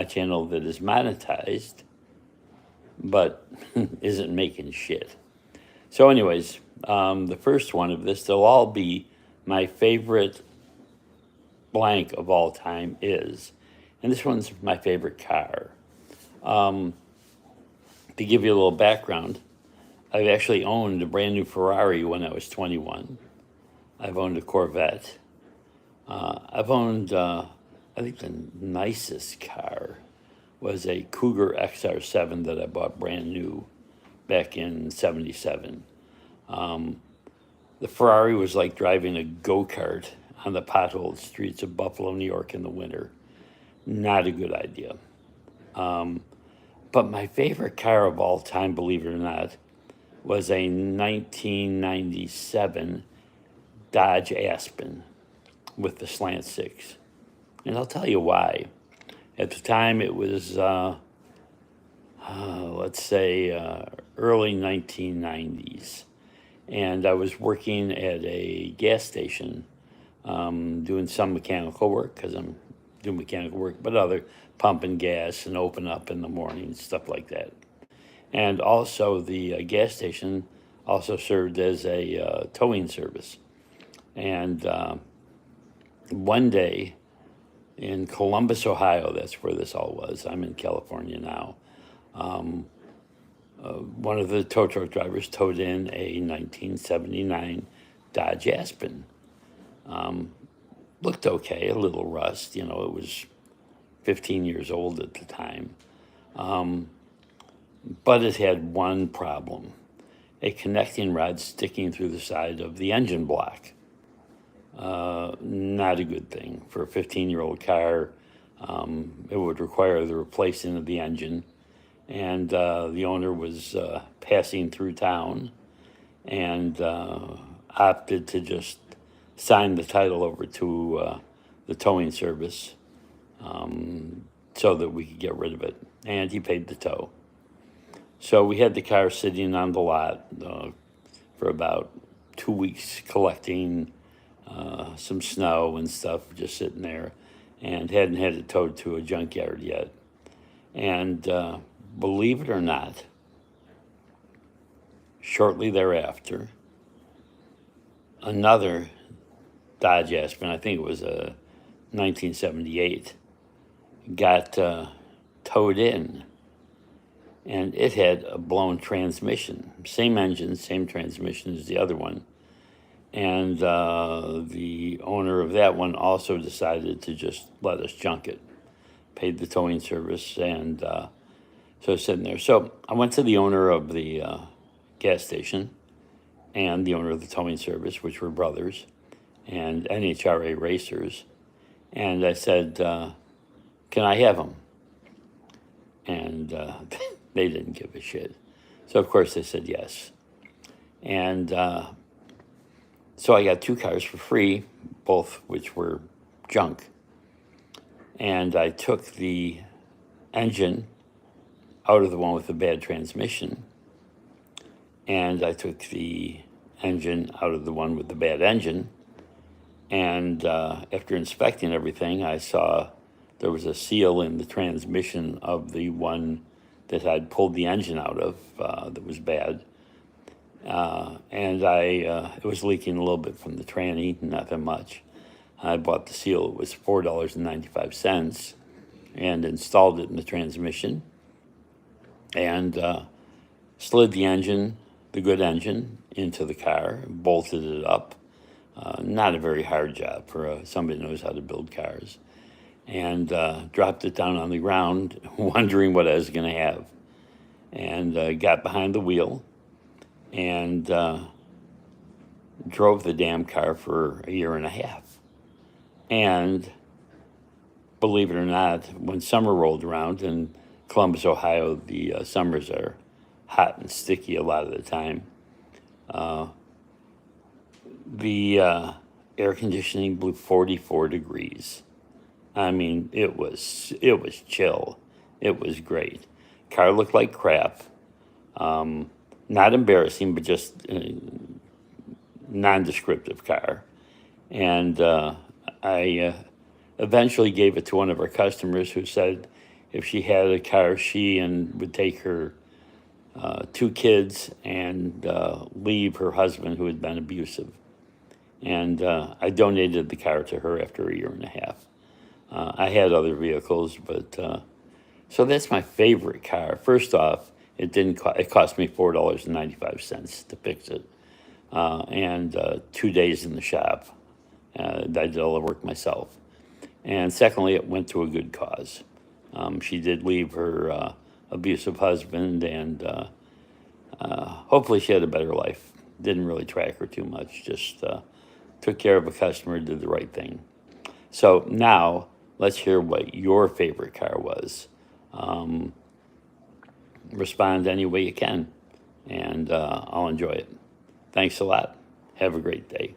channel that is monetized, but isn't making shit. So, anyways, the first one of this, they'll all be my favorite blank of all time is, and this one's my favorite car. To give you a little background, I've actually owned a brand new Ferrari when I was 21. I've owned a Corvette. I've owned, I think the nicest car was a Cougar XR7 that I bought brand new back in 77. The Ferrari was like driving a go-kart on the potholed streets of Buffalo, New York in the winter. Not a good idea. But my favorite car of all time, believe it or not, was a 1997 Dodge Aspen with the slant six. And I'll tell you why. At the time, it was, let's say, early 1990s. And I was working at a gas station doing some mechanical work, because I'm doing mechanical work, but other pumping gas and open up in the morning, stuff like that. And also the gas station also served as a towing service. And one day in Columbus, Ohio, that's where this all was. I'm in California now. One of the tow truck drivers towed in a 1979 Dodge Aspen. Looked okay, a little rust. You know, it was 15 years old at the time. But it had one problem, a connecting rod sticking through the side of the engine block. Not a good thing for a 15-year-old car. It would require the replacing of the engine. And the owner was passing through town and opted to just sign the title over to the towing service so that we could get rid of it. And he paid the tow. So we had the car sitting on the lot for about 2 weeks collecting some snow and stuff, just sitting there, and hadn't had it towed to a junkyard yet. And believe it or not, shortly thereafter, another Dodge Aspen, I think it was a 1978, got towed in. And it had a blown transmission. Same engine, same transmission as the other one. And the owner of that one also decided to just let us junk it. Paid the towing service, and so it's sitting there. So I went to the owner of the gas station and the owner of the towing service, which were brothers and NHRA racers. And I said, can I have them? And they didn't give a shit. So, of course, they said yes. And so I got 2 cars for free, both which were junk. And I took the engine out of the one with the bad transmission. And I took the engine out of the one with the bad engine. And after inspecting everything, I saw there was a seal in the transmission of the one that I'd pulled the engine out of that was bad. And it was leaking a little bit from the tranny, nothing much. I bought the seal. It was $4.95 and installed it in the transmission and slid the engine, the good engine, into the car, bolted it up. Not a very hard job for somebody who knows how to build cars. And dropped it down on the ground, wondering what I was going to have. And got behind the wheel and drove the damn car for a year and a half. And believe it or not, when summer rolled around in Columbus, Ohio, the summers are hot and sticky a lot of the time. The air conditioning blew 44 degrees. I mean, it was chill. It was great. Car looked like crap. Not embarrassing, but just nondescriptive car. And I eventually gave it to one of our customers who said if she had a car, she and would take her two kids and leave her husband, who had been abusive. And I donated the car to her after a year and a half. I had other vehicles, but so that's my favorite car. First off, it cost me $4.95 to fix it, and 2 days in the shop. I did all the work myself. And secondly, it went to a good cause. She did leave her abusive husband, and hopefully she had a better life. Didn't really track her too much, just took care of a customer, did the right thing. So now let's hear what your favorite car was. Respond any way you can, and I'll enjoy it. Thanks a lot. Have a great day.